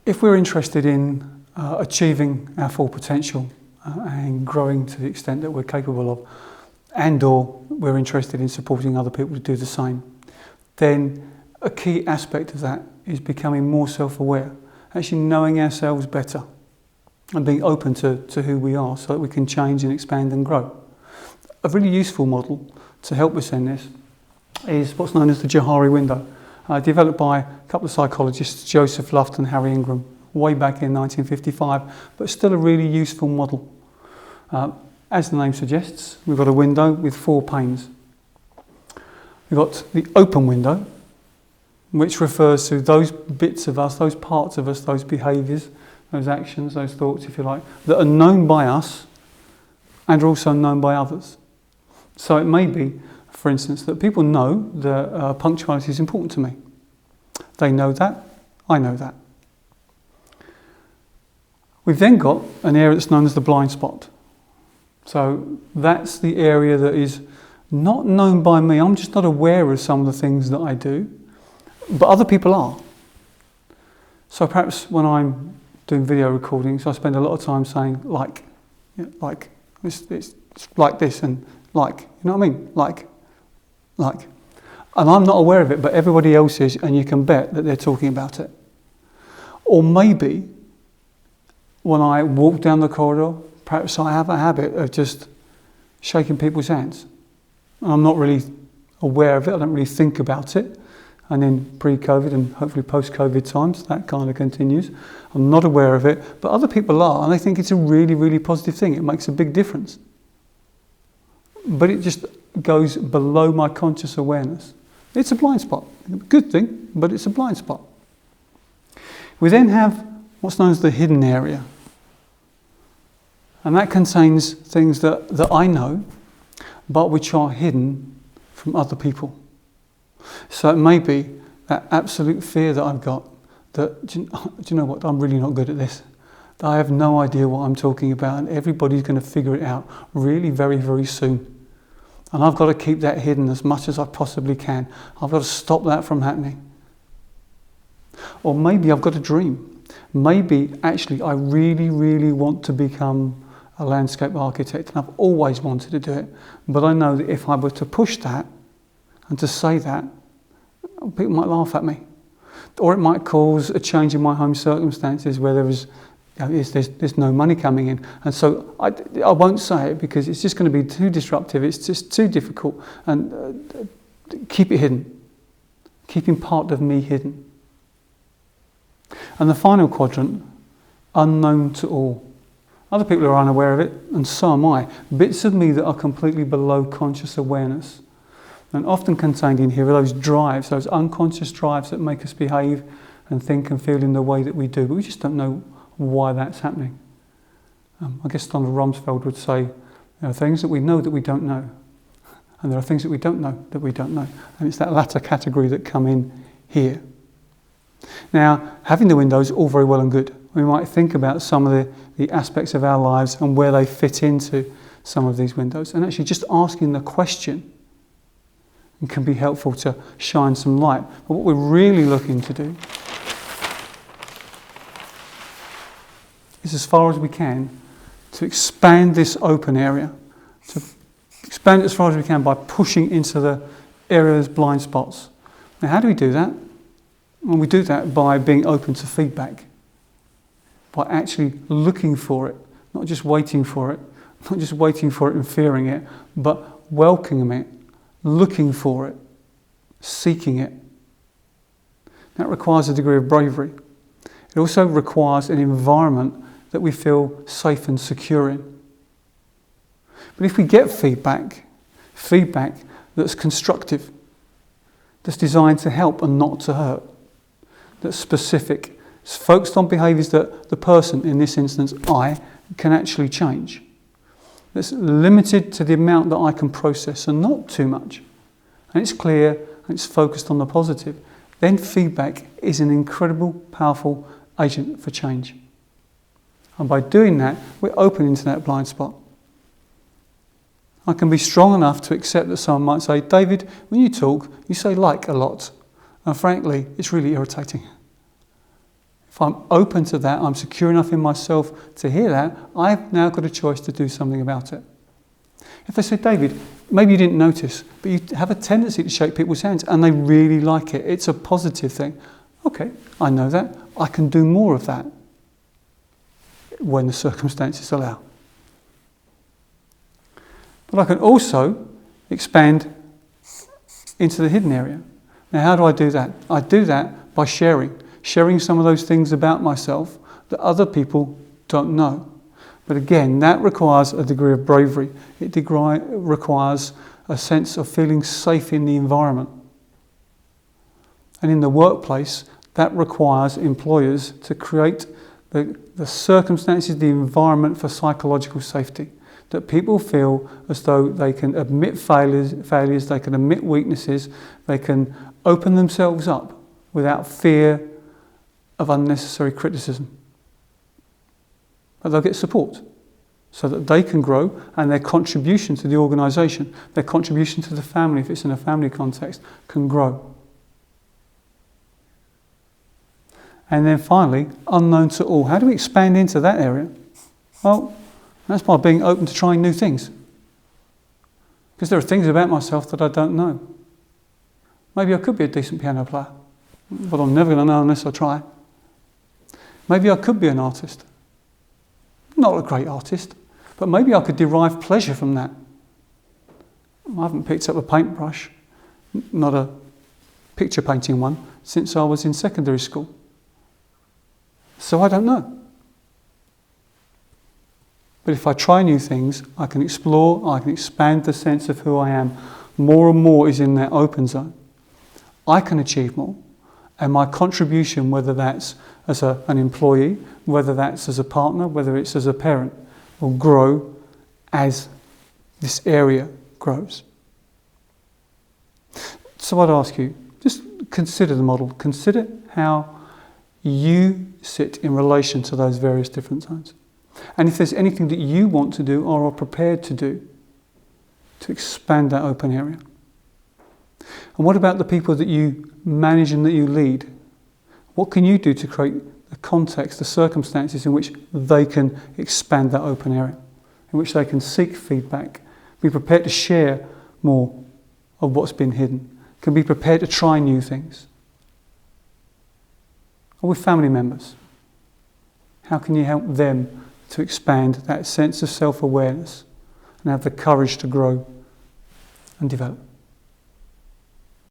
if we're interested in achieving our full potential and growing to the extent that we're capable of, and or we're interested in supporting other people to do the same, then a key aspect of that is becoming more self-aware, actually knowing ourselves better and being open to who we are so that we can change and expand and grow. A really useful model to help us in this is what's known as the Johari Window, developed by a couple of psychologists, Joseph Luft and Harry Ingram, way back in 1955, but still a really useful model. As the name suggests, we've got a window with 4 panes. We've got the open window, which refers to those bits of us, those parts of us, those behaviours, those actions, those thoughts, if you like, that are known by us and are also known by others. So it may be, for instance, that people know that punctuality is important to me. They know that, I know that. We've then got an area that's known as the blind spot. So that's the area that is not known by me. I'm just not aware of some of the things that I do, but other people are. So perhaps when I'm doing video recordings, I spend a lot of time saying like, it's like this and like, you know what I mean? Like. And I'm not aware of it, but everybody else is, and you can bet that they're talking about it. Or maybe when I walk down the corridor, perhaps I have a habit of just shaking people's hands. And I'm not really aware of it, I don't really think about it. And in pre-COVID and hopefully post-COVID times, that kind of continues. I'm not aware of it, but other people are, and I think it's a really, really positive thing. It makes a big difference. But it just goes below my conscious awareness. It's a blind spot. Good thing, but it's a blind spot. We then have what's known as the hidden area. And that contains things that I know, but which are hidden from other people. So it may be that absolute fear that I've got, that, do you know what, I'm really not good at this. I have no idea what I'm talking about, and everybody's going to figure it out really very, very soon. And I've got to keep that hidden as much as I possibly can. I've got to stop that from happening. Or maybe I've got a dream. Maybe actually I really, really want to become a landscape architect, and I've always wanted to do it. But I know that if I were to push that and to say that, people might laugh at me. Or it might cause a change in my home circumstances where there's no money coming in. And so I won't say it because it's just going to be too disruptive, it's just too difficult. And keep it hidden. Keeping part of me hidden. And the final quadrant, unknown to all. Other people are unaware of it, and so am I. Bits of me that are completely below conscious awareness. And often contained in here are those drives, those unconscious drives that make us behave and think and feel in the way that we do, but we just don't know why that's happening. I guess Donald Rumsfeld would say, there are things that we know that we don't know, and there are things that we don't know that we don't know, and it's that latter category that come in here. Now, having the windows all very well and good. We might think about some of the aspects of our lives and where they fit into some of these windows, and actually just asking the question can be helpful to shine some light. But what we're really looking to do is, as far as we can, to expand this open area, to expand it as far as we can by pushing into the area's blind spots. Now, how do we do that? Well, we do that by being open to feedback, by actually looking for it, not just waiting for it, not just waiting for it and fearing it, but welcoming it, looking for it, seeking it. That requires a degree of bravery. It also requires an environment that we feel safe and secure in. But if we get feedback that's constructive, that's designed to help and not to hurt, that's specific, it's focused on behaviours that the person, in this instance I, can actually change, that's limited to the amount that I can process and not too much, and it's clear and it's focused on the positive, then feedback is an incredible, powerful agent for change. And by doing that, we're open into that blind spot. I can be strong enough to accept that someone might say, David, when you talk, you say like a lot. And frankly, it's really irritating. If I'm open to that, I'm secure enough in myself to hear that, I've now got a choice to do something about it. If they say, David, maybe you didn't notice, but you have a tendency to shake people's hands and they really like it. It's a positive thing. Okay, I know that. I can do more of that when the circumstances allow. But I can also expand into the hidden area. Now, how do I do that? I do that by sharing some of those things about myself that other people don't know. But again, that requires a degree of bravery. It requires a sense of feeling safe in the environment. And in the workplace, that requires employers to create the circumstances, the environment for psychological safety. That people feel as though they can admit failures, they can admit weaknesses, they can open themselves up without fear of unnecessary criticism. But they'll get support so that they can grow, and their contribution to the organisation, their contribution to the family, if it's in a family context, can grow. And then finally, unknown to all. How do we expand into that area? Well, that's by being open to trying new things. Because there are things about myself that I don't know. Maybe I could be a decent piano player, but I'm never going to know unless I try. Maybe I could be an artist. Not a great artist, but maybe I could derive pleasure from that. I haven't picked up a paintbrush, not a picture painting one, since I was in secondary school. So I don't know. But if I try new things, I can explore, I can expand the sense of who I am. More and more is in that open zone. I can achieve more. And my contribution, whether that's as an employee, whether that's as a partner, whether it's as a parent, will grow as this area grows. So I'd ask you, just consider the model. Consider how you sit in relation to those various different zones. And if there's anything that you want to do or are prepared to do to expand that open area. And what about the people that you manage and that you lead? What can you do to create the context, the circumstances in which they can expand that open area, in which they can seek feedback, be prepared to share more of what's been hidden, can be prepared to try new things? Or with family members, how can you help them to expand that sense of self-awareness and have the courage to grow and develop?